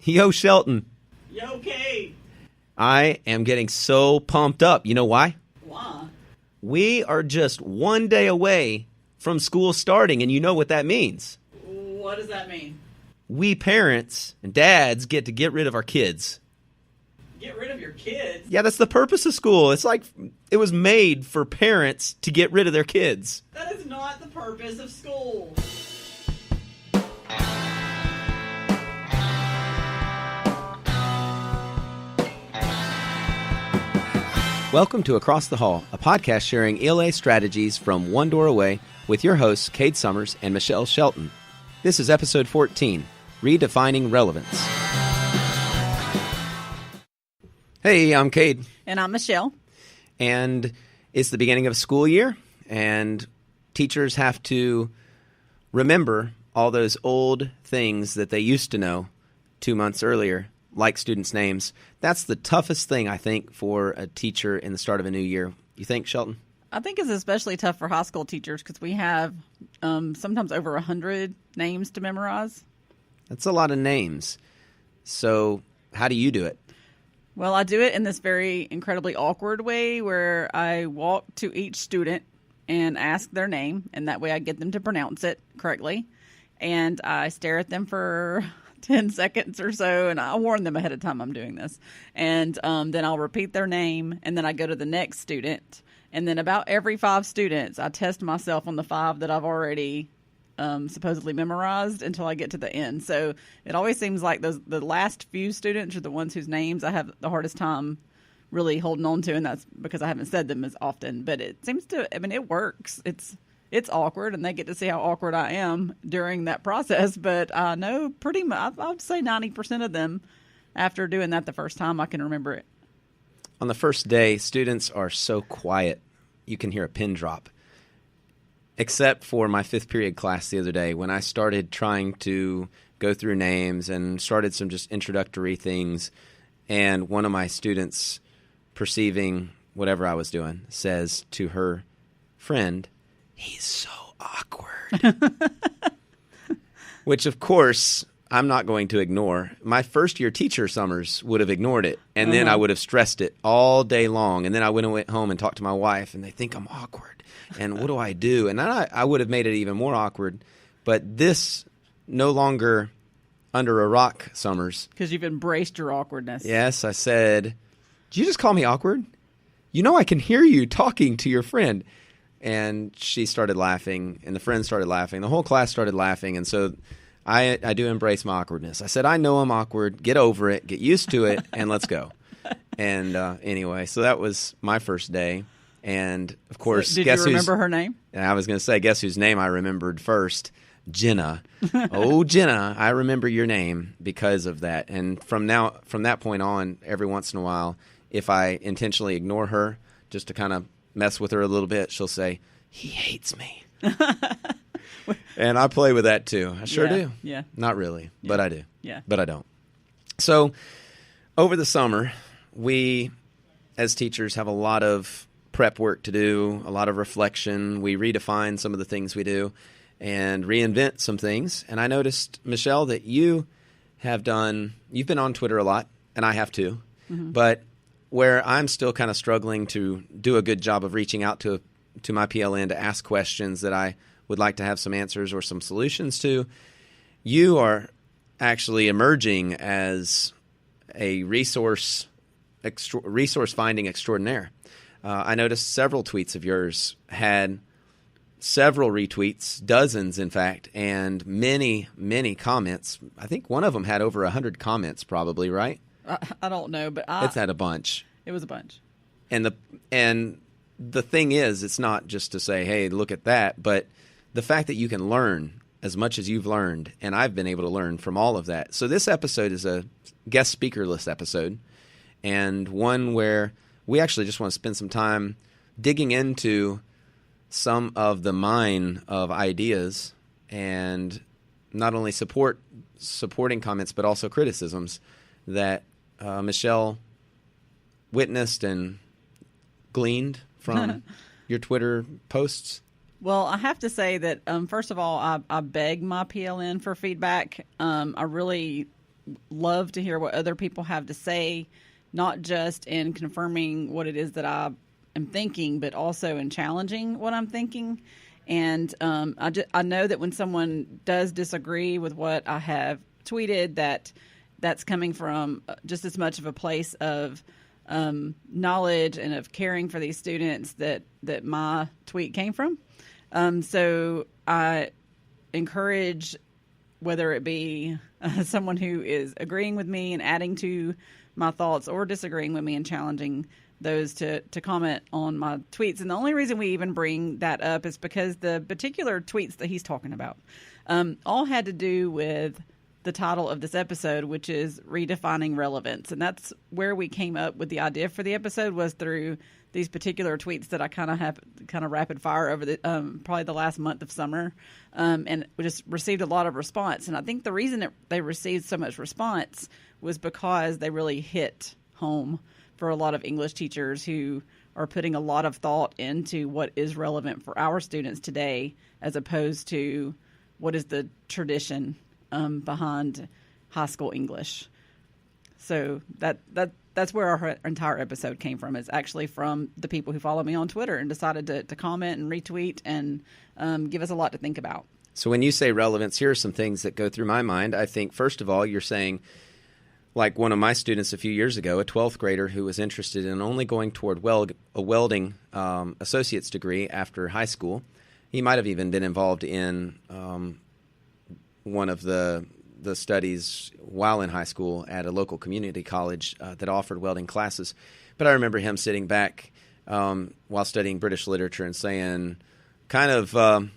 Yo, Shelton. Yo, Cade. I am getting so pumped up. You know why? Why? We are just one day away from school starting, and you know what that means. What does that mean? We parents and dads get to get rid of our kids. Get rid of your kids? Yeah, that's the purpose of school. It's like it was made for parents to get rid of their kids. That is not the purpose of school. Welcome to Across the Hall, a podcast sharing ELA strategies from one door away with your hosts, Cade Summers and Michelle Shelton. This is episode 14, Redefining Relevance. Hey, I'm Cade. And I'm Michelle. And it's the beginning of school year, and teachers have to remember all those old things that they used to know 2 months earlier, like students' names. That's the toughest thing, I think, for a teacher in the start of a new year. You think, Shelton? I think it's especially tough for high school teachers because we have sometimes over 100 names to memorize. That's a lot of names. So how do you do it? Well, I do it in this very incredibly awkward way where I walk to each student and ask their name, and that way I get them to pronounce it correctly. And I stare at them for 10 seconds or so, and I warn them ahead of time I'm doing this. And then I'll repeat their name, and then I go to the next student. And then about every 5 students, I test myself on the 5 that I've already supposedly memorized until I get to the end. So it always seems like the last few students are the ones whose names I have the hardest time really holding on to, and that's because I haven't said them as often. But it seems to, I mean, it works. It's awkward, and they get to see how awkward I am during that process. But I know pretty much, I would say 90% of them, after doing that the first time, I can remember it. On the first day, students are so quiet, you can hear a pin drop. Except for my 5th period class the other day when I started trying to go through names and started some just introductory things. And one of my students, perceiving whatever I was doing, says to her friend, "He's so awkward." Which, of course, I'm not going to ignore. My first-year teacher, Summers, would have ignored it, and then I would have stressed it all day long. And then I went home and talked to my wife, and they think I'm awkward. And what do I do? And then I would have made it even more awkward. But this, no longer under a rock, Summers. Because you've embraced your awkwardness. Yes, I said, "Did you just call me awkward? You know I can hear you talking to your friend." And she started laughing, and the friend started laughing. The whole class started laughing, and so I do embrace my awkwardness. I said, "I know I'm awkward. Get over it. Get used to it, and let's go." And anyway, so that was my first day. And, of course, so, did you remember her name? I was going to say, guess whose name I remembered first? Jenna. Oh, Jenna, I remember your name because of that. And from that point on, every once in a while, if I intentionally ignore her just to kind of mess with her a little bit, she'll say, "He hates me." And I play with that too. I sure do. Yeah. Not really, but I do. Yeah. But I don't. So over the summer, we as teachers have a lot of prep work to do, a lot of reflection. We redefine some of the things we do and reinvent some things. And I noticed, Michelle, that you've been on Twitter a lot, and I have too. Mm-hmm. But where I'm still kind of struggling to do a good job of reaching out to my PLN to ask questions that I would like to have some answers or some solutions to, you are actually emerging as a resource finding extraordinaire. I noticed several tweets of yours had several retweets, dozens in fact, and many, many comments. I think one of them had over 100 comments probably, right? I don't know, but it's had a bunch. It was a bunch. And the thing is, it's not just to say, "Hey, look at that," but the fact that you can learn as much as you've learned, and I've been able to learn from all of that. So this episode is a guest speakerless episode, and one where we actually just want to spend some time digging into some of the mine of ideas and not only supporting comments, but also criticisms that Michelle witnessed and gleaned from your Twitter posts. Well, I have to say that, first of all, I beg my PLN for feedback. I really love to hear what other people have to say, not just in confirming what it is that I am thinking, but also in challenging what I'm thinking. And I know that when someone does disagree with what I have tweeted, that's coming from just as much of a place of knowledge and of caring for these students that my tweet came from. So I encourage, whether it be someone who is agreeing with me and adding to my thoughts or disagreeing with me and challenging those to comment on my tweets. And the only reason we even bring that up is because the particular tweets that he's talking about all had to do with the title of this episode, which is Redefining Relevance. And that's where we came up with the idea for the episode, was through these particular tweets that I kind of rapid fire over the probably the last month of summer, and we just received a lot of response. And I think the reason that they received so much response was because they really hit home for a lot of English teachers who are putting a lot of thought into what is relevant for our students today, as opposed to what is the tradition behind high school English. So that's where our entire episode came from. It's actually from the people who follow me on Twitter and decided to comment and retweet and give us a lot to think about. So when you say relevance, here are some things that go through my mind. I think, first of all, you're saying, like one of my students a few years ago, a 12th grader who was interested in only going toward a welding associate's degree after high school. He might have even been involved in one of the studies while in high school at a local community college that offered welding classes. But I remember him sitting back while studying British literature and saying, kind of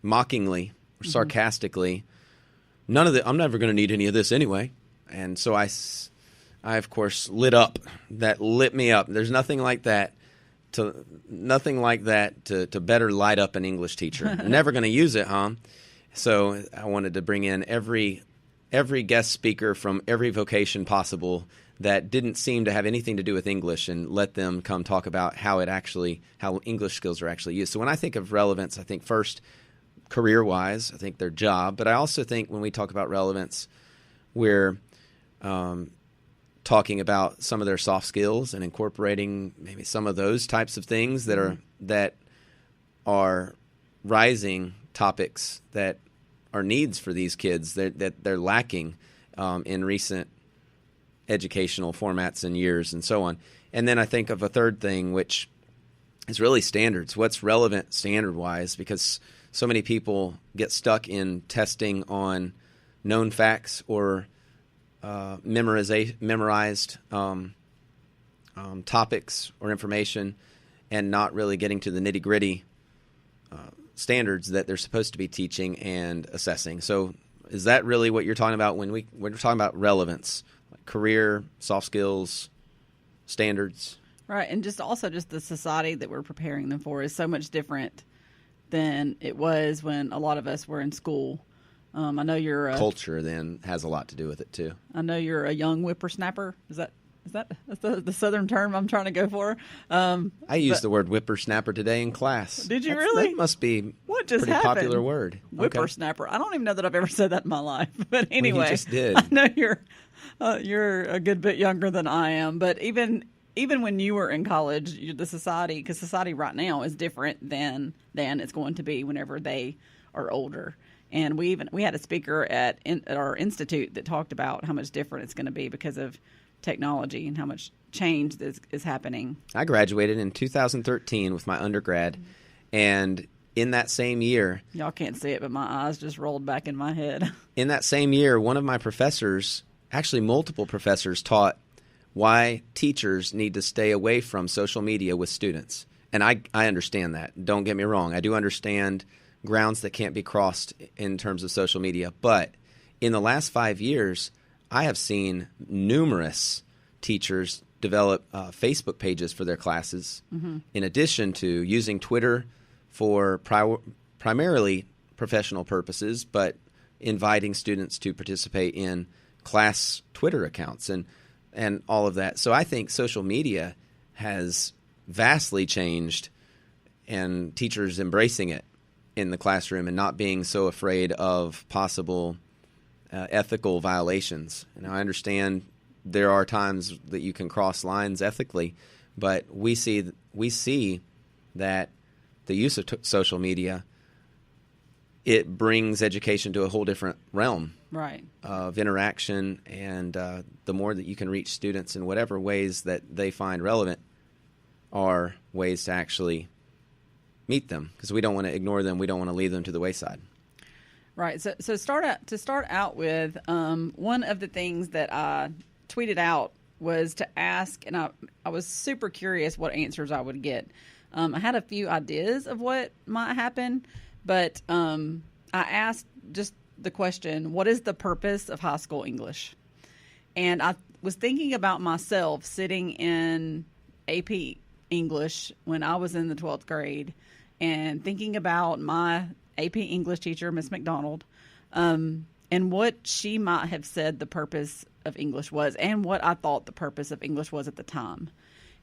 mockingly or sarcastically, I'm never going to need any of this anyway. And so I of course lit up. That lit me up. There's nothing like that to better light up an English teacher. Never going to use it, huh? So I wanted to bring in every guest speaker from every vocation possible that didn't seem to have anything to do with English, and let them come talk about how English skills are actually used. So when I think of relevance, I think first career-wise, I think their job, but I also think when we talk about relevance, we're talking about some of their soft skills and incorporating maybe some of those types of things that are rising topics that are needs for these kids that they're lacking in recent educational formats and years and so on. And then I think of a third thing, which is really standards. What's relevant standard-wise? Because so many people get stuck in testing on known facts or memorized topics or information, and not really getting to the nitty-gritty standards that they're supposed to be teaching and assessing. So is that really what you're talking about when we're talking about relevance, like career, soft skills, standards? Right, and just the society that we're preparing them for is so much different than it was when a lot of us were in school. I know you're culture then has a lot to do with it too. I know you're a young whippersnapper. Is that the Southern term I'm trying to go for? I used the word whippersnapper today in class. Did you really? That must be what just a pretty happened? Popular word. Whippersnapper. Okay. I don't even know that I've ever said that in my life. But anyway, well, you just did. I know you're a good bit younger than I am. But even when you were in college, the society, because society right now is different than it's going to be whenever they are older. And we had a speaker at our institute that talked about how much different it's going to be because of technology and how much change is happening. I graduated in 2013 with my undergrad, and in that same year... Y'all can't see it, but my eyes just rolled back in my head. In that same year, one of my professors, actually multiple professors, taught why teachers need to stay away from social media with students. And I understand that. Don't get me wrong. I do understand grounds that can't be crossed in terms of social media. But in the last 5 years, I have seen numerous teachers develop Facebook pages for their classes, in addition to using Twitter for primarily professional purposes, but inviting students to participate in class Twitter accounts and all of that. So I think social media has vastly changed, and teachers embracing it in the classroom and not being so afraid of possible ethical violations. And I understand there are times that you can cross lines ethically, but we see that the use of social media, it brings education to a whole different realm Right. of interaction, and the more that you can reach students in whatever ways that they find relevant are ways to actually meet them, because we don't want to ignore them. We don't want to leave them to the wayside. Right. So start out with one of the things that I tweeted out was to ask, and I was super curious what answers I would get. I had a few ideas of what might happen, but I asked just the question, what is the purpose of high school English? And I was thinking about myself sitting in AP English when I was in the 12th grade and thinking about my AP English teacher, Miss McDonald, and what she might have said the purpose of English was and what I thought the purpose of English was at the time.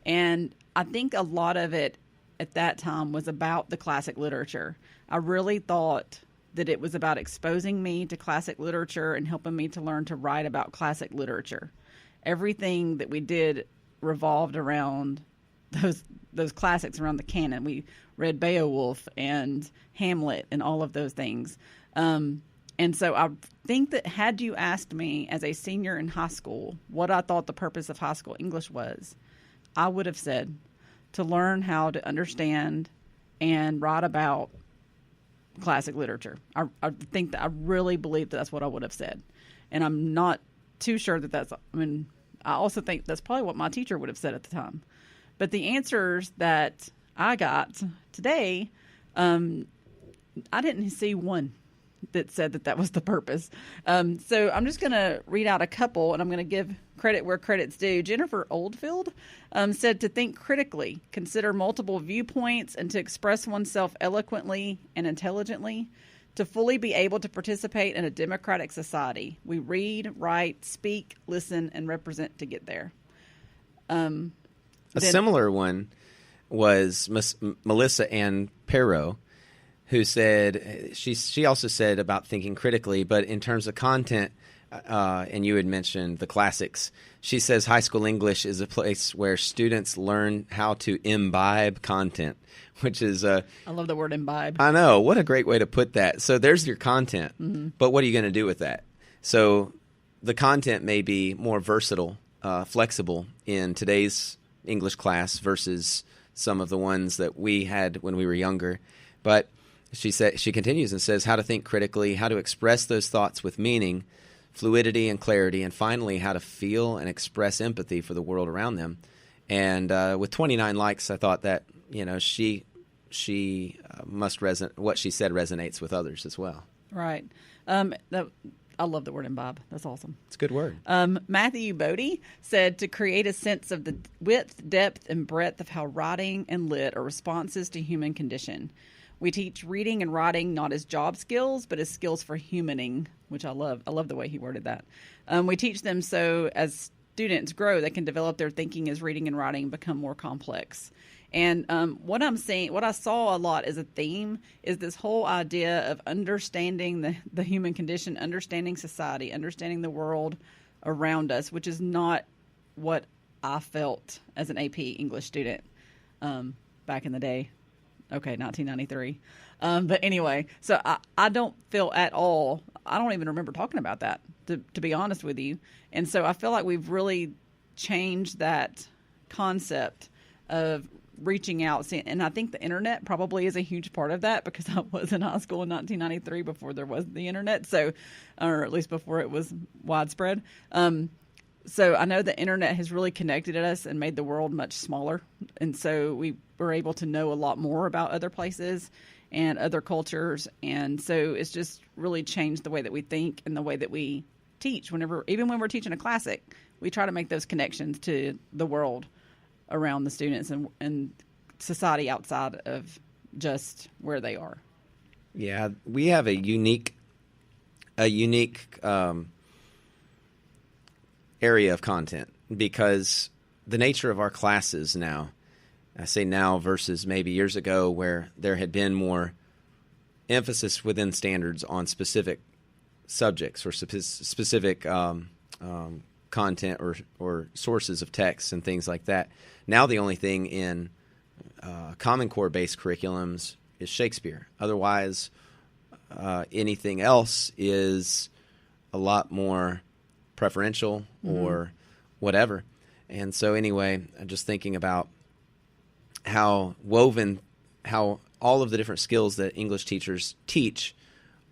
And I think a lot of it at that time was about the classic literature. I really thought that it was about exposing me to classic literature and helping me to learn to write about classic literature. Everything that we did revolved around those classics, around the canon. We read Beowulf and Hamlet and all of those things. And so I think that had you asked me as a senior in high school what I thought the purpose of high school English was, I would have said to learn how to understand and write about classic literature. I think that I really believe that's what I would have said. And I'm not too sure that I also think that's probably what my teacher would have said at the time. But the answers that I got today, I didn't see one that said that was the purpose. So I'm just going to read out a couple, and I'm going to give credit where credit's due. Jennifer Oldfield said to think critically, consider multiple viewpoints, and to express oneself eloquently and intelligently. To fully be able to participate in a democratic society, we read, write, speak, listen, and represent to get there. A similar one was Melissa Ann Perot, who said she also said about thinking critically, but in terms of content, and you had mentioned the classics, she says high school English is a place where students learn how to imbibe content, which is I love the word imbibe. I know. What a great way to put that. So there's your content, but what are you going to do with that? So the content may be more versatile, flexible in today's English class versus some of the ones that we had when we were younger. But she continues and says how to think critically, how to express those thoughts with meaning, fluidity and clarity, and finally how to feel and express empathy for the world around them. And with 29 likes, I thought that she must resonate. What she said resonates with others as well. Right. I love the word imbibe. That's awesome. It's a good word. Matthew Bodie said to create a sense of the width, depth, and breadth of how writing and lit are responses to human condition. We teach reading and writing not as job skills, but as skills for humaning, which I love. I love the way he worded that. We teach them so as students grow, they can develop their thinking as reading and writing become more complex. And what I saw a lot as a theme is this whole idea of understanding the human condition, understanding society, understanding the world around us, which is not what I felt as an AP English student back in the day. Okay, 1993. But anyway, so I don't feel at all, I don't even remember talking about that, to be honest with you. And so I feel like we've really changed that concept of reaching out. And I think the internet probably is a huge part of that, because I was in high school in 1993 before there was the internet, so, or at least before it was widespread. So I know the internet has really connected us and made the world much smaller. And so we were able to know a lot more about other places and other cultures. And so it's just really changed the way that we think and the way that we teach. Even when we're teaching a classic, we try to make those connections to the world around the students and society outside of just where they are. Yeah, we have a unique area of content, because the nature of our classes now, I say now versus maybe years ago, where there had been more emphasis within standards on specific subjects or specific content or sources of text and things like that. Now the only thing in Common Core-based curriculums is Shakespeare. Otherwise, anything else is a lot more preferential or whatever. And so anyway, I'm just thinking about how all of the different skills that English teachers teach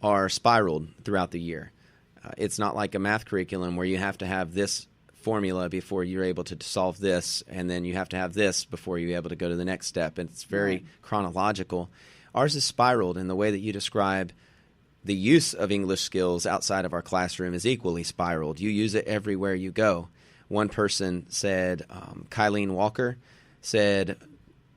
are spiraled throughout the year. It's not like a math curriculum where you have to have this formula before you're able to solve this, and then you have to have this before you're able to go to the next step. And it's very chronological. Ours is spiraled, and the way that you describe the use of English skills outside of our classroom is equally spiraled. You use it everywhere you go. One person said, Kylene Walker said,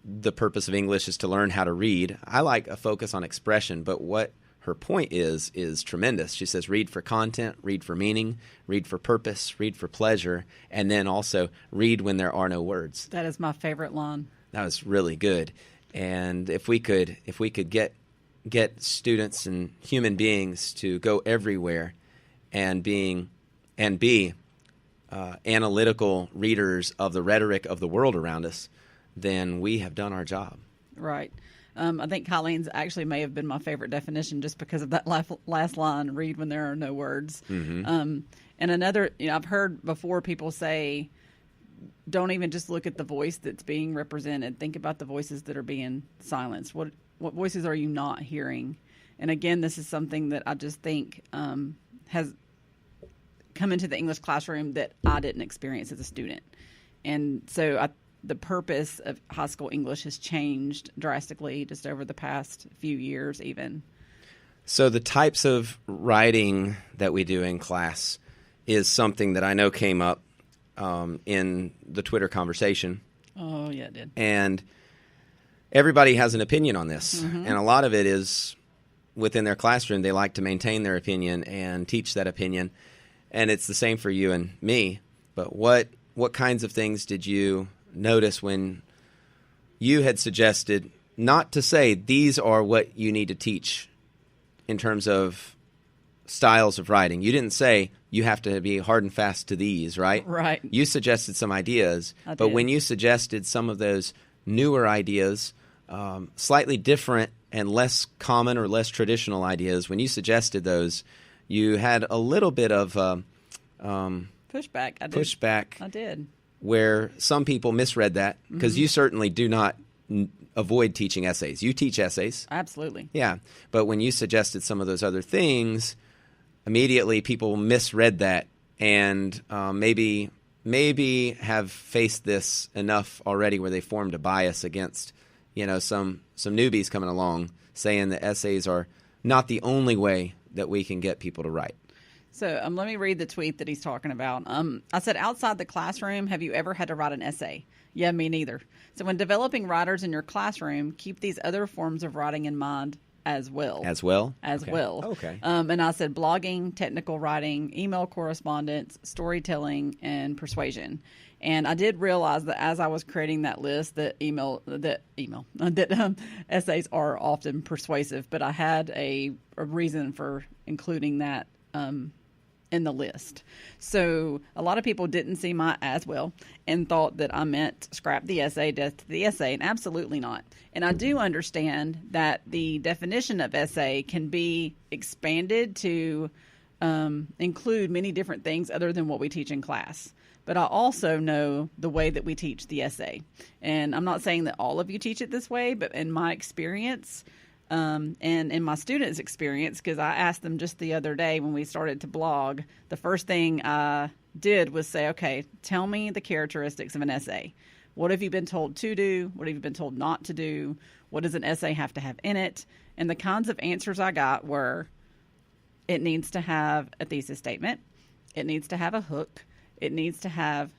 the purpose of English is to learn how to read. I like a focus on expression, but what her point is tremendous. She says, read for content, read for meaning, read for purpose, read for pleasure, and then also read when there are no words. That is my favorite line. That was really good. And if we could get students and human beings to go everywhere and be analytical readers of the rhetoric of the world around us, then we have done our job. Right. I think Kylene's actually may have been my favorite definition just because of that last line, read when there are no words. And another, I've heard before people say, don't even just look at the voice that's being represented. Think about the voices that are being silenced. What voices are you not hearing? And again, this is something that I just think has come into the English classroom that I didn't experience as a student. And so the purpose of high school English has changed drastically just over the past few years even. So the types of writing that we do in class is something that I know came up in the Twitter conversation. Oh, yeah, it did. And everybody has an opinion on this. And a lot of it is within their classroom. They like to maintain their opinion and teach that opinion. And it's the same for you and me. But what kinds of things did you notice when you had suggested not to say these are what you need to teach in terms of styles of writing? You didn't say you have to be hard and fast to these, right? Right. You suggested some ideas, but when you suggested some of those newer ideas, slightly different and less common or less traditional ideas, when you suggested those, you had a little bit of pushback. I did. Where some people misread that, because you certainly do not avoid teaching essays. You teach essays. Absolutely. Yeah. But when you suggested some of those other things, immediately people misread that and maybe have faced this enough already where they formed a bias against, some newbies coming along saying that essays are not the only way that we can get people to write. So let me read the tweet that he's talking about. I said, outside the classroom, have you ever had to write an essay? Yeah, me neither. So when developing writers in your classroom, keep these other forms of writing in mind as well. As well? As well. Okay. And I said blogging, technical writing, email correspondence, storytelling, and persuasion. And I did realize that as I was creating that list, that essays are often persuasive, but I had a reason for including that in the list. So a lot of people didn't see my as well and thought that I meant scrap the essay, death to the essay, and absolutely not. And I do understand that the definition of essay can be expanded to include many different things other than what we teach in class. But I also know the way that we teach the essay. And I'm not saying that all of you teach it this way, but in my experience, and in my students' experience, because I asked them just the other day when we started to blog, the first thing I did was say, okay, tell me the characteristics of an essay. What have you been told to do? What have you been told not to do? What does an essay have to have in it? And the kinds of answers I got were, it needs to have a thesis statement. It needs to have a hook. It needs to have,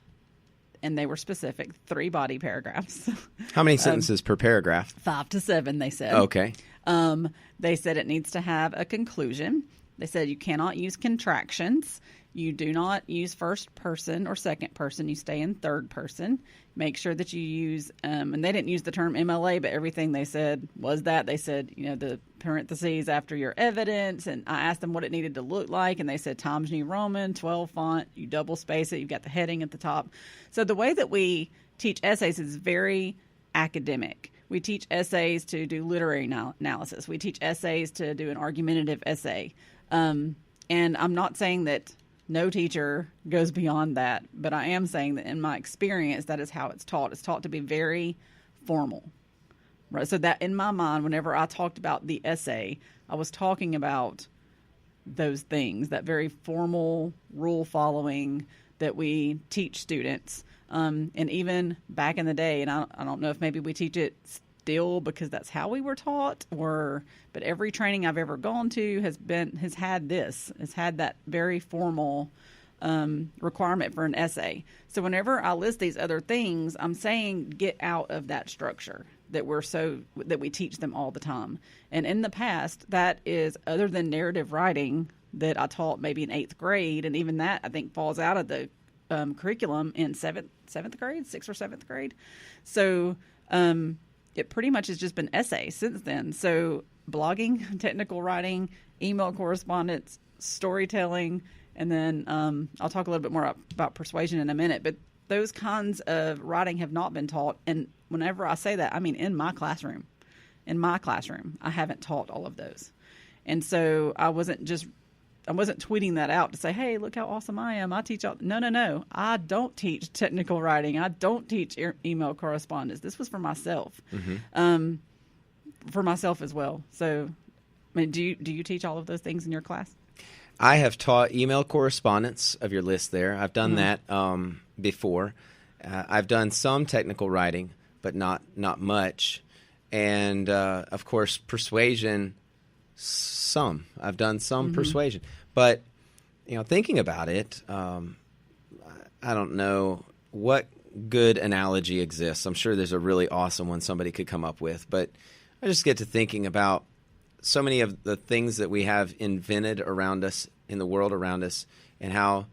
and they were specific, 3 body paragraphs. How many sentences per paragraph? 5 to 7, they said. Okay. They said it needs to have a conclusion. They said you cannot use contractions. You do not use first person or second person. You stay in third person. Make sure that you use, and they didn't use the term MLA, but everything they said was that. They said, the parentheses after your evidence, and I asked them what it needed to look like, and they said Times New Roman, 12 font, you double space it, you've got the heading at the top. So the way that we teach essays is very academic. We teach essays to do literary analysis. We teach essays to do an argumentative essay. And I'm not saying that no teacher goes beyond that, but I am saying that in my experience, that is how it's taught. It's taught to be very formal. Right? So that in my mind, whenever I talked about the essay, I was talking about those things, that very formal rule following that we teach students. And even back in the day, and I don't know if maybe we teach it still because that's how we were taught, but every training I've ever gone to has had that very formal requirement for an essay. So whenever I list these other things, I'm saying get out of that structure that we teach them all the time. And in the past, that is, other than narrative writing that I taught maybe in 8th grade, and even that I think falls out of the curriculum in 6th or 7th grade. So it pretty much has just been essays since then. So blogging, technical writing, email correspondence, storytelling, and then I'll talk a little bit more about persuasion in a minute. But those kinds of writing have not been taught. And whenever I say that, I mean in my classroom. In my classroom, I haven't taught all of those. And so I wasn't tweeting that out to say, hey, look how awesome I am. I teach. No. I don't teach technical writing. I don't teach email correspondence. This was for myself, for myself as well. So, I mean, do you teach all of those things in your class? I have taught email correspondence of your list there. I've done that before. I've done some technical writing, but not much. And, of course, persuasion. I've done some persuasion, but thinking about it, I don't know what good analogy exists. I'm sure there's a really awesome one somebody could come up with, but I just get to thinking about so many of the things that we have invented around us in the world around us, and how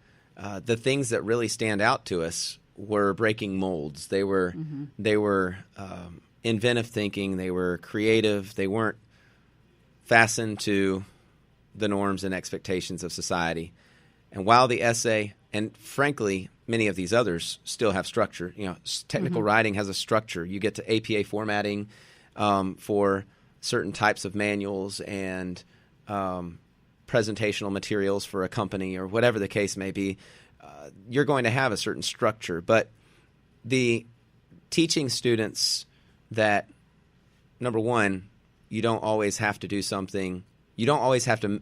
the things that really stand out to us were breaking molds. They were inventive thinking. They were creative. They weren't fastened to the norms and expectations of society. And while the essay, and frankly, many of these others still have structure, technical writing has a structure. You get to APA formatting for certain types of manuals and presentational materials for a company or whatever the case may be. You're going to have a certain structure. But the teaching students that, number one, you don't always have to do something. You don't always have to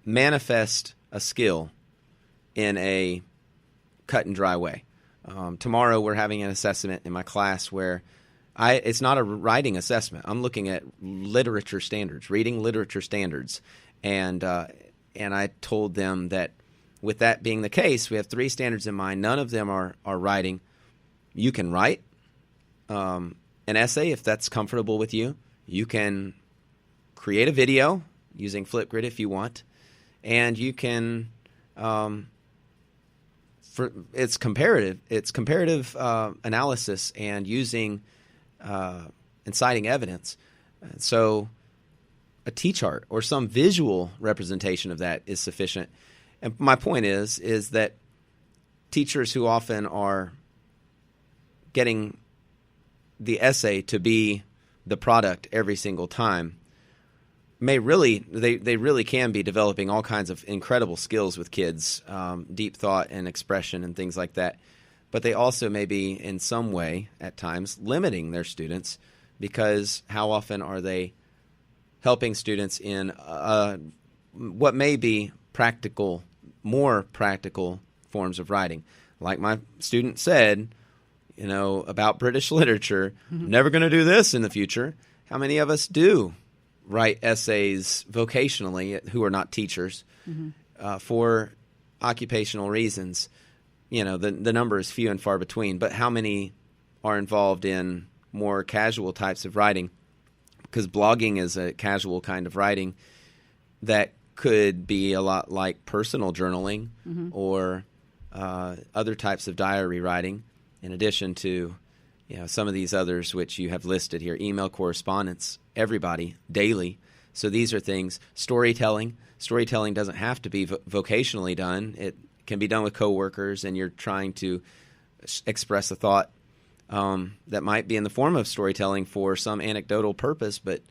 manifest a skill in a cut and dry way. Tomorrow we're having an assessment in my class where it's not a writing assessment. I'm looking at literature standards, reading literature standards. And I told them that with that being the case, we have 3 standards in mind. None of them are writing. You can write an essay, if that's comfortable with you. You can create a video using Flipgrid if you want, and you can. It's comparative analysis and using and citing evidence. So a T-chart or some visual representation of that is sufficient. And my point is that teachers who often are getting the essay to be the product every single time they really can be developing all kinds of incredible skills with kids, deep thought and expression and things like that. But they also may be in some way at times limiting their students, because how often are they helping students in what may be more practical forms of writing? Like my student said, about British literature, never going to do this in the future. How many of us do write essays vocationally who are not teachers for occupational reasons? The number is few and far between, but how many are involved in more casual types of writing? Because blogging is a casual kind of writing that could be a lot like personal journaling or other types of diary writing, in addition to some of these others which you have listed here: email correspondence, everybody, daily. So these are things. Storytelling. Storytelling doesn't have to be vocationally done. It can be done with coworkers, and you're trying to express a thought that might be in the form of storytelling for some anecdotal purpose. But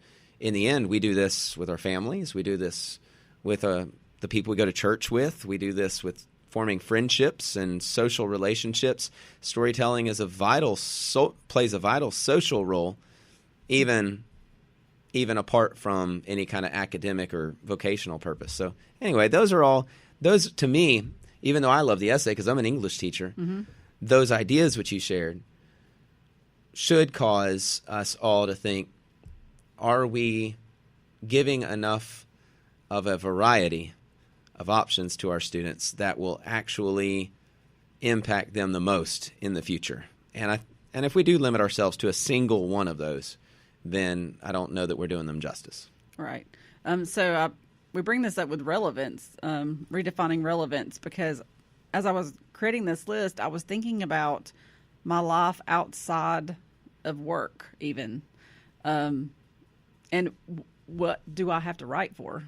in the end, we do this with our families. We do this with the people we go to church with. We do this with forming friendships and social relationships. Storytelling is plays a vital social role, even apart from any kind of academic or vocational purpose. So anyway, those to me, even though I love the essay because I'm an English teacher, those ideas which you shared should cause us all to think, are we giving enough of a variety of options to our students that will actually impact them the most in the future? And if we do limit ourselves to a single one of those, then I don't know that we're doing them justice. Right. We bring this up with relevance, redefining relevance, because as I was creating this list, I was thinking about my life outside of work even. And what do I have to write for?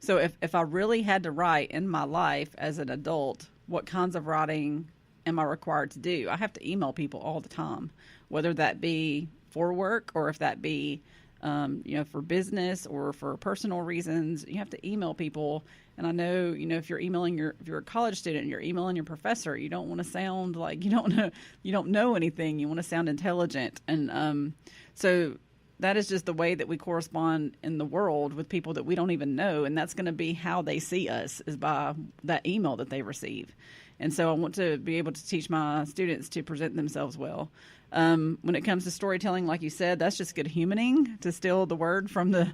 So if I really had to write in my life as an adult, what kinds of writing am I required to do? I have to email people all the time, whether that be for work or if that be, for business or for personal reasons. You have to email people. And I know, if you're if you're a college student and you're emailing your professor, you don't want to sound like you don't know anything. You want to sound intelligent. And so that is just the way that we correspond in the world with people that we don't even know. And that's going to be how they see us, is by that email that they receive. And so I want to be able to teach my students to present themselves well. When it comes to storytelling, like you said, that's just good humaning, to steal the word from the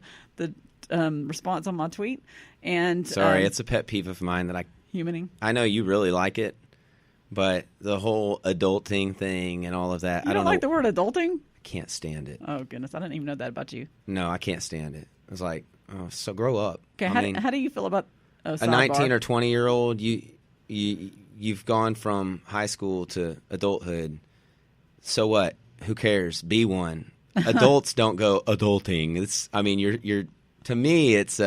response on my tweet. And sorry, it's a pet peeve of mine that humaning. I know you really like it, but the whole adulting thing and all of that, I don't like the word adulting. Can't stand it. Oh goodness, I didn't even know that about you. No, I can't stand it. It's like, so grow up. Okay, how do you feel about a 19 or 20-year-old? You've gone from high school to adulthood. So what? Who cares? Be one. Adults don't go adulting. You're to me, it's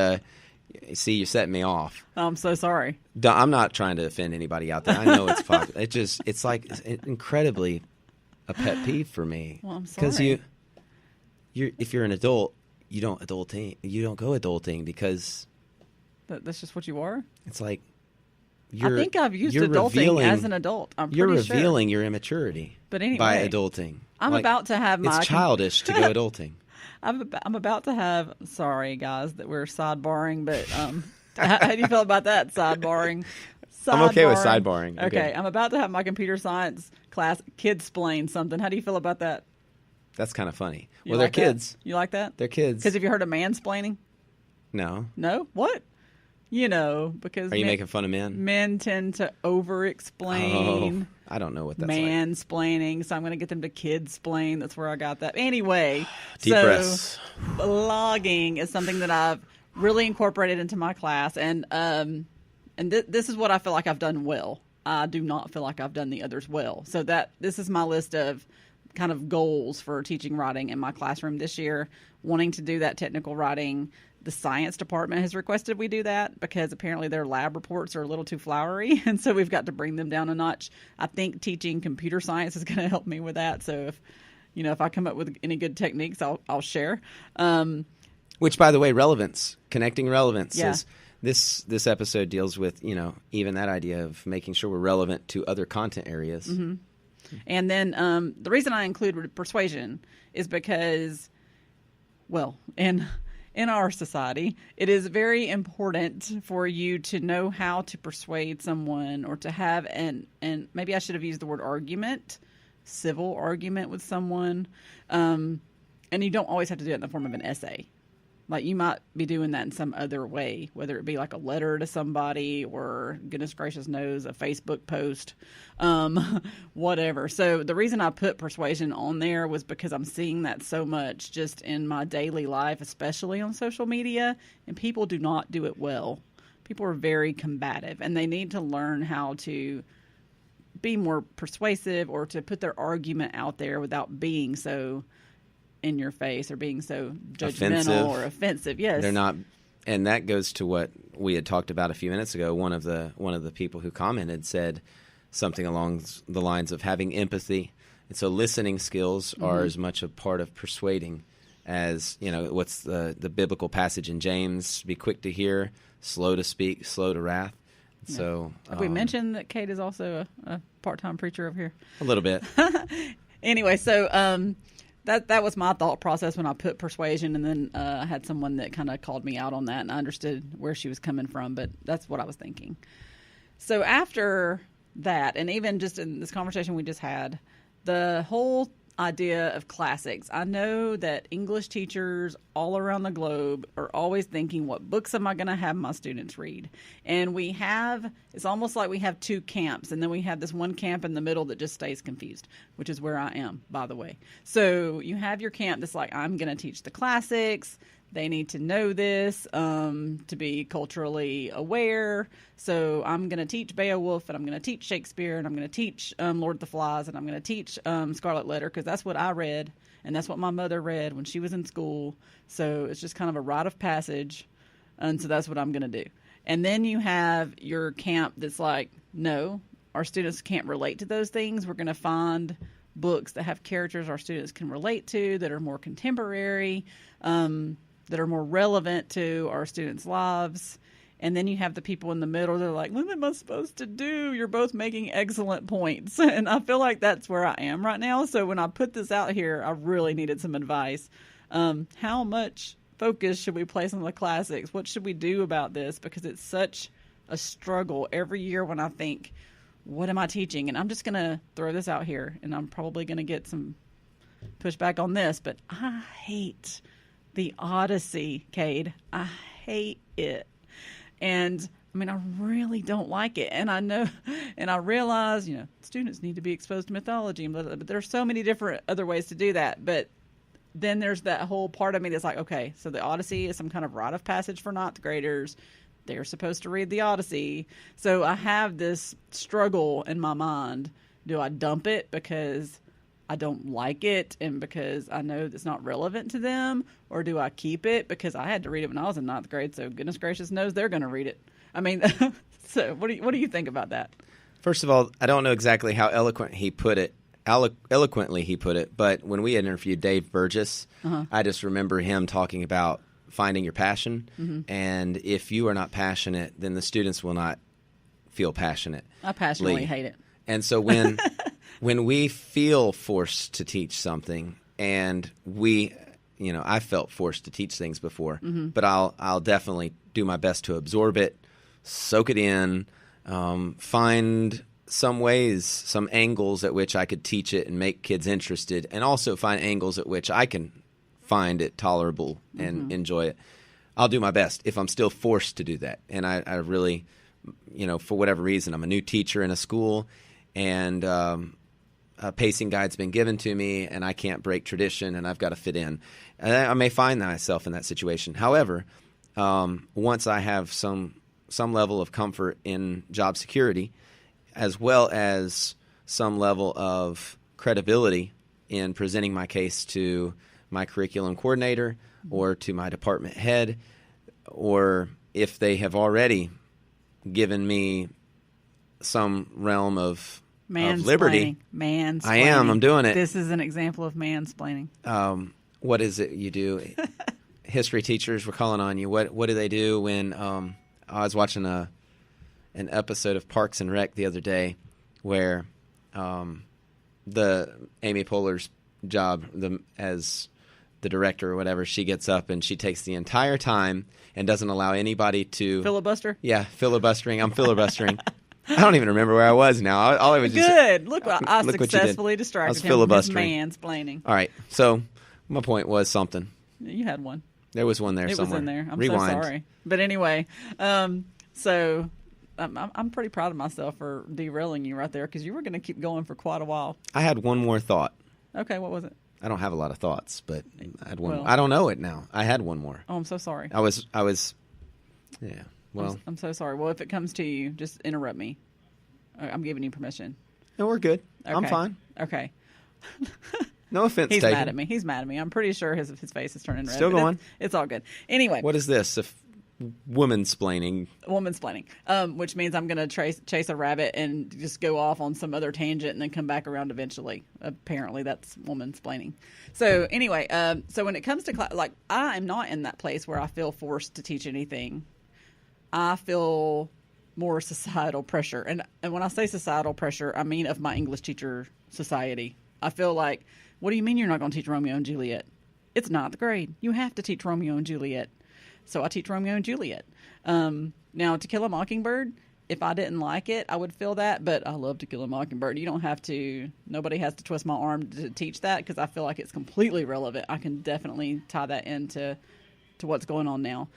see, you're setting me off. I'm so sorry. I'm not trying to offend anybody out there. I know it's popular. It's like incredibly a pet peeve for me. Well, I'm sorry. Because if you're an adult, you don't adulting. You don't go adulting because that's just what you are. It's like I think I've used adulting as an adult. You're revealing your immaturity, but anyway, by adulting. I'm about to have my. It's childish to go adulting. I'm about to have. Sorry, guys, that we're sidebarring, but how do you feel about that sidebarring? I'm okay with sidebarring. Okay, I'm about to have my computer science class kids-splain something. How do you feel about that? That's kind of funny. You well, like they're kids. That? You like that? They're kids. Because have you heard of mansplaining? No. No? What? Because are you making fun of men? Men tend to over-explain. Oh, I don't know what that's mansplaining, so I'm going to get them to kids-splain. That's where I got that. Anyway, Deep breaths. Blogging is something that I've really incorporated into my class, and this is what I feel like I've done well. I do not feel like I've done the others well. So this is my list of kind of goals for teaching writing in my classroom this year, wanting to do that technical writing. The science department has requested we do that because apparently their lab reports are a little too flowery, and so we've got to bring them down a notch. I think teaching computer science is going to help me with that. So if I come up with any good techniques, I'll share. Which, by the way, relevance, connecting relevance yeah. is this episode deals with, even that idea of making sure we're relevant to other content areas. Mm-hmm. And then the reason I include persuasion is because, in our society, it is very important for you to know how to persuade someone or to have and maybe I should have used the word argument, civil argument with someone. And you don't always have to do it in the form of an essay. Like, you might be doing that in some other way, whether it be like a letter to somebody or, goodness gracious knows, a Facebook post, whatever. So the reason I put persuasion on there was because I'm seeing that so much just in my daily life, especially on social media, and people do not do it well. People are very combative, and they need to learn how to be more persuasive or to put their argument out there without being so in your face or being so judgmental or offensive. Yes. They're not, and that goes to what we had talked about a few minutes ago. One of the people who commented said something along the lines of having empathy. And so listening skills are as much a part of persuading as, what's the biblical passage in James, be quick to hear, slow to speak, slow to wrath. Yeah. So have we mentioned that Cade is also a part-time preacher over here? A little bit. Anyway, so that was my thought process when I put persuasion, and then I had someone that kind of called me out on that, and I understood where she was coming from, but that's what I was thinking. So after that, and even just in this conversation we just had, the whole idea of classics. I know that English teachers all around the globe are always thinking, what books am I going to have my students read? And it's almost like we have two camps, and then we have this one camp in the middle that just stays confused, which is where I am, by the way. So you have your camp that's like, I'm going to teach the classics. They need to know this to be culturally aware. So I'm going to teach Beowulf, and I'm going to teach Shakespeare, and I'm going to teach Lord of the Flies, and I'm going to teach Scarlet Letter, because that's what I read, and that's what my mother read when she was in school. So it's just kind of a rite of passage, and so that's what I'm going to do. And then you have your camp that's like, no, our students can't relate to those things. We're going to find books that have characters our students can relate to, that are more contemporary, that are more relevant to our students' lives. And then you have the people in the middle that are like, what am I supposed to do? You're both making excellent points. And I feel like that's where I am right now. So when I put this out here, I really needed some advice. How much focus should we place on the classics? What should we do about this? Because it's such a struggle every year when I think, what am I teaching? And I'm just going to throw this out here, and I'm probably going to get some pushback on this, but I hate the Odyssey, Cade. I hate it. And I mean, I really don't like it. And I know, and I realize, students need to be exposed to mythology, and blah, blah, blah, but there are so many different other ways to do that. But then there's that whole part of me that's like, okay, so the Odyssey is some kind of rite of passage for ninth graders. They're supposed to read the Odyssey. So I have this struggle in my mind. Do I dump it because I don't like it and because I know it's not relevant to them? Or do I keep it because I had to read it when I was in ninth grade, so goodness gracious knows they're going to read it? I mean, so what do you think about that? First of all, I don't know exactly how eloquently he put it, but when we had interviewed Dave Burgess, I just remember him talking about finding your passion, and if you are not passionate, then the students will not feel passionate. I passionately hate it. And so when we feel forced to teach something, and I felt forced to teach things before, but I'll definitely do my best to absorb it, soak it in, find some ways, some angles at which I could teach it and make kids interested, and also find angles at which I can find it tolerable and enjoy it. I'll do my best if I'm still forced to do that. And I really, for whatever reason, I'm a new teacher in a school, and a pacing guide's been given to me, and I can't break tradition, and I've got to fit in. And I may find myself in that situation. However, once I have some level of comfort in job security, as well as some level of credibility in presenting my case to my curriculum coordinator or to my department head, or if they have already given me some realm of liberty. Mansplaining. I'm doing it. This is an example of mansplaining. What is it you do? History teachers were calling on you. What do they do when I was watching an episode of Parks and Rec the other day where the Amy Poehler's job as the director or whatever, she gets up and she takes the entire time and doesn't allow anybody to filibuster. Yeah, filibustering. I'm filibustering. I don't even remember where I was now. All I was just good. Look, I successfully distracted him with mansplaining. All right, so my point was something. You had one. There was one there It somewhere. was in there. I'm Rewind. so sorry. But anyway, so I'm pretty proud of myself for derailing you right there because you were going to keep going for quite a while. I had one more thought. Okay, what was it? I don't have a lot of thoughts, but I had one. Well- I don't know it now. I had one more. Oh, I'm so sorry. I was. Yeah. Well, I'm so sorry. Well, if it comes to you, just interrupt me. I'm giving you permission. no, we're good. I'm Okay. fine. Okay. No offense He's taken. mad at me. He's mad at me. I'm pretty sure his face is turning red. Still but going. It's all good. Anyway, What is this? Woman-splaining. woman's planning, which means I'm going to chase a rabbit and just go off on some other tangent and then come back around eventually. Apparently, that's woman's planning. So anyway, so when it comes to class, like I am not in that place where I feel forced to teach anything. I feel more societal pressure, and when I say societal pressure, I mean of my English teacher society. I feel like, what do you mean you're not going to teach Romeo and Juliet? It's ninth grade. You have to teach Romeo and Juliet. So I teach Romeo and Juliet. Now, To Kill a Mockingbird, if I didn't like it, I would feel that. But I love To Kill a Mockingbird. You don't have to, nobody has to twist my arm to teach that because I feel like it's completely relevant. I can definitely tie that into what's going on now.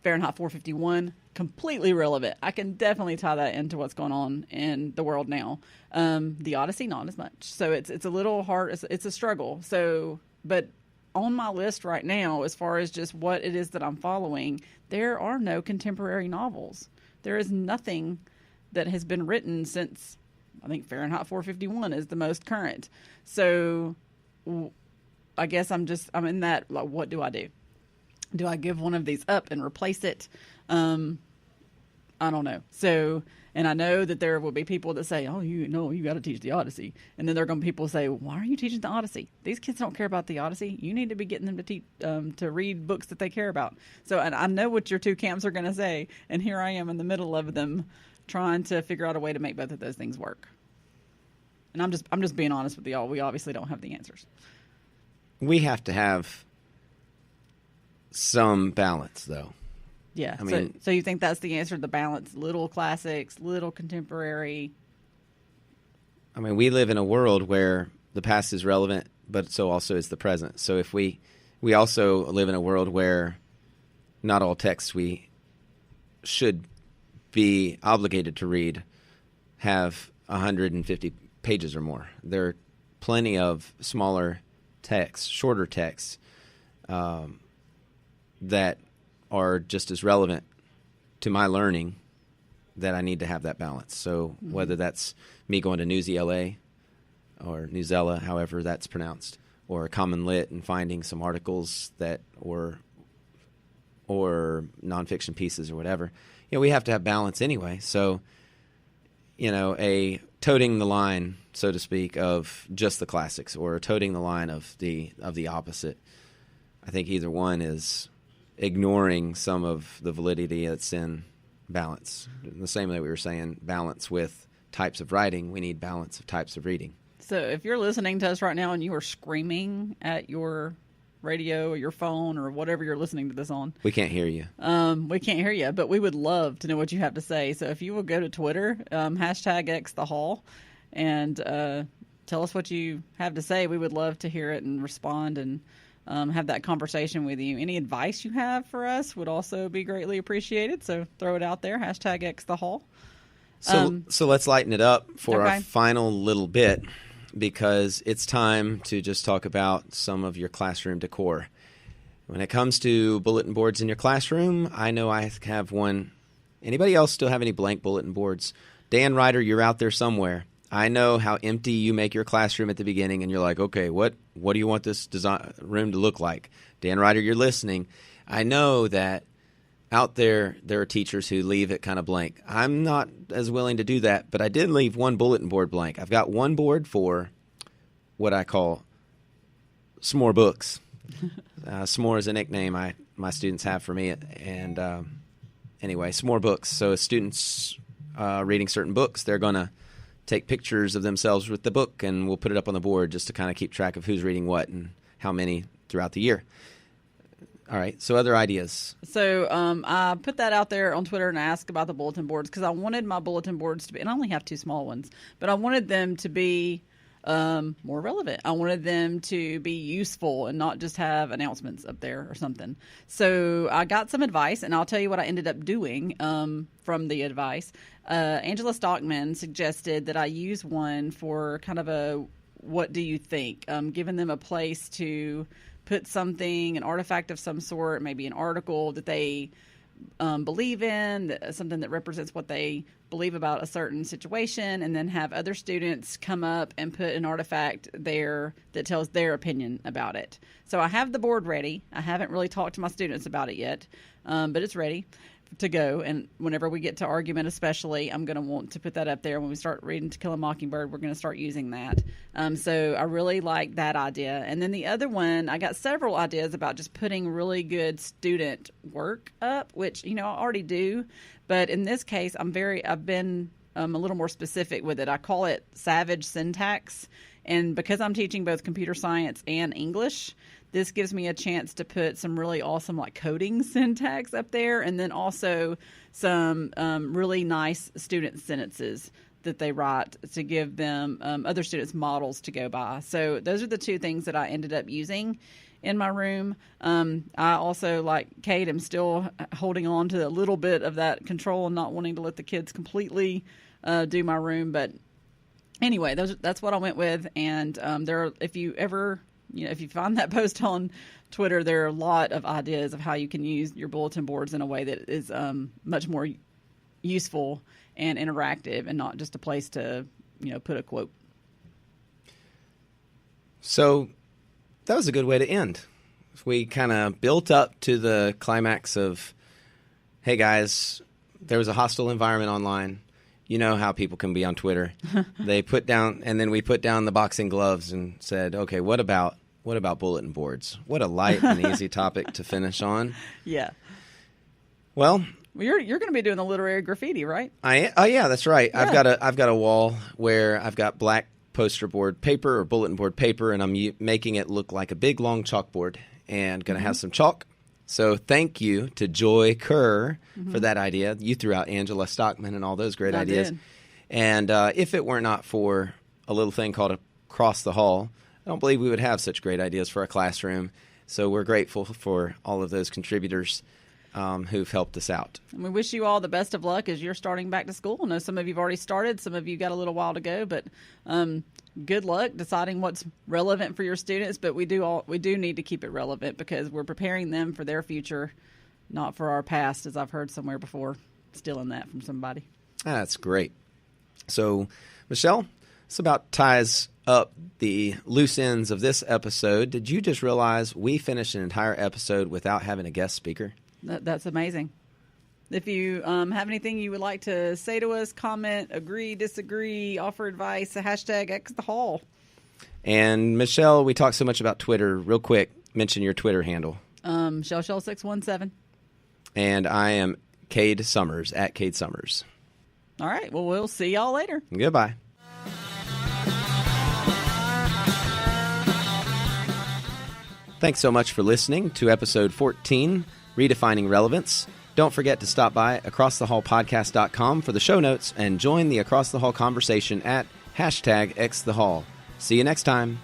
Fahrenheit 451, completely relevant. I can definitely tie that into what's going on in the world now. The Odyssey, not as much. So it's a little hard. It's a struggle. So, but on my list right now, as far as just what it is that I'm following, there are no contemporary novels. There is nothing that has been written since, I think Fahrenheit 451 is the most current. So I guess I'm in that, like, what do I do? Do I give one of these up and replace it? I don't know. So, and I know that there will be people that say, oh, you got to teach the Odyssey. And then there are going to be people say, why are you teaching the Odyssey? These kids don't care about the Odyssey. You need to be getting them to teach, to read books that they care about. So, and I know what your two camps are going to say. And here I am in the middle of them trying to figure out a way to make both of those things work. And I'm just being honest with y'all. We obviously don't have the answers. We have to have some balance, though. Yeah. I mean, so you think that's the answer, the balance, little classics, little contemporary? I mean, we live in a world where the past is relevant, but so also is the present. So if we also live in a world where not all texts we should be obligated to read have 150 pages or more. There are plenty of smaller texts, shorter texts, that are just as relevant to my learning that I need to have that balance. So whether that's me going to Newsy LA or Newsella, however that's pronounced, or Common Lit and finding some articles that or nonfiction pieces or whatever, we have to have balance anyway. So, a toting the line, so to speak, of just the classics or toting the line of the opposite. I think either one is ignoring some of the validity that's in balance. In the same way we were saying balance with types of writing, we need balance of types of reading. So if you're listening to us right now and you are screaming at your radio or your phone or whatever you're listening to this on, We can't hear you. we can't hear you, but we would love to know what you have to say. So if you will go to Twitter, #XTheHall, and tell us what you have to say. We would love to hear it and respond and have that conversation with you. Any advice you have for us would also be greatly appreciated. So throw it out there, #XTheHall. So let's lighten it up for Okay. our final little bit, because it's time to just talk about some of your classroom decor. When it comes to bulletin boards in your classroom, I know I have one. Anybody else still have any blank bulletin boards? Dan Ryder, you're out there somewhere. I know how empty you make your classroom at the beginning, and you're like, okay, what do you want this room to look like? Dan Ryder, you're listening. I know that out there are teachers who leave it kind of blank. I'm not as willing to do that, but I did leave one bulletin board blank. I've got one board for what I call s'more books. S'more is a nickname my students have for me. And anyway, s'more books. So as students reading certain books, they're going to take pictures of themselves with the book, and we'll put it up on the board just to kind of keep track of who's reading what and how many throughout the year. All right, so other ideas. So I put that out there on Twitter and asked about the bulletin boards because I wanted my bulletin boards to be, and I only have two small ones, but I wanted them to be more relevant. I wanted them to be useful and not just have announcements up there or something. So I got some advice, and I'll tell you what I ended up doing from the advice. Angela Stockman suggested that I use one for kind of a what do you think, giving them a place to put something, an artifact of some sort, maybe an article that they believe in, something that represents what they believe about a certain situation, and then have other students come up and put an artifact there that tells their opinion about it. So I have the board ready. I haven't really talked to my students about it yet, but it's ready to go. And whenever we get to argument especially, I'm going to want to put that up there. When we start reading To Kill a Mockingbird, we're going to start using that. So I really like that idea. And then the other one, I got several ideas about just putting really good student work up, which, I already do. But in this case, I've been a little more specific with it. I call it savage syntax. And because I'm teaching both computer science and English, this gives me a chance to put some really awesome coding syntax up there, and then also some really nice student sentences that they write to give them other students models to go by. So those are the two things that I ended up using in my room. I also, like Cade, am still holding on to a little bit of that control and not wanting to let the kids completely do my room. But anyway, that's what I went with. And if you find that post on Twitter, there are a lot of ideas of how you can use your bulletin boards in a way that is much more useful and interactive, and not just a place to, put a quote. So that was a good way to end. We kind of built up to the climax of, hey guys, there was a hostile environment online. You know how people can be on Twitter. We put down the boxing gloves and said, okay, what about bulletin boards? What a light and easy topic to finish on. Yeah. Well, you're going to be doing the literary graffiti, right? Oh yeah, that's right. Yeah. I've got a wall where I've got black poster board paper or bulletin board paper, and I'm making it look like a big long chalkboard, and going to have some chalk. So thank you to Joy Kerr for that idea. You threw out Angela Stockman and all those great ideas. Did. And if it were not for a little thing called Across the Hall, I don't believe we would have such great ideas for a classroom. So we're grateful for all of those contributors who've helped us out. And we wish you all the best of luck as you're starting back to school. I know some of you have already started. Some of you got a little while to go, but good luck deciding what's relevant for your students. But we do need to keep it relevant because we're preparing them for their future, not for our past, as I've heard somewhere before, stealing that from somebody. That's great. So, Michelle, this about ties up the loose ends of this episode. Did you just realize we finished an entire episode without having a guest speaker? That's amazing. If you have anything you would like to say to us, comment, agree, disagree, offer advice, hashtag X the Hall. And Michelle, we talked so much about Twitter. Real quick, mention your Twitter handle. Shell617. And I am Cade Summers, at Cade Summers. All right. Well, we'll see y'all later. Goodbye. Thanks so much for listening to episode 14, Redefining Relevance. Don't forget to stop by acrossthehallpodcast.com for the show notes and join the Across the Hall conversation at #XTheHall. See you next time.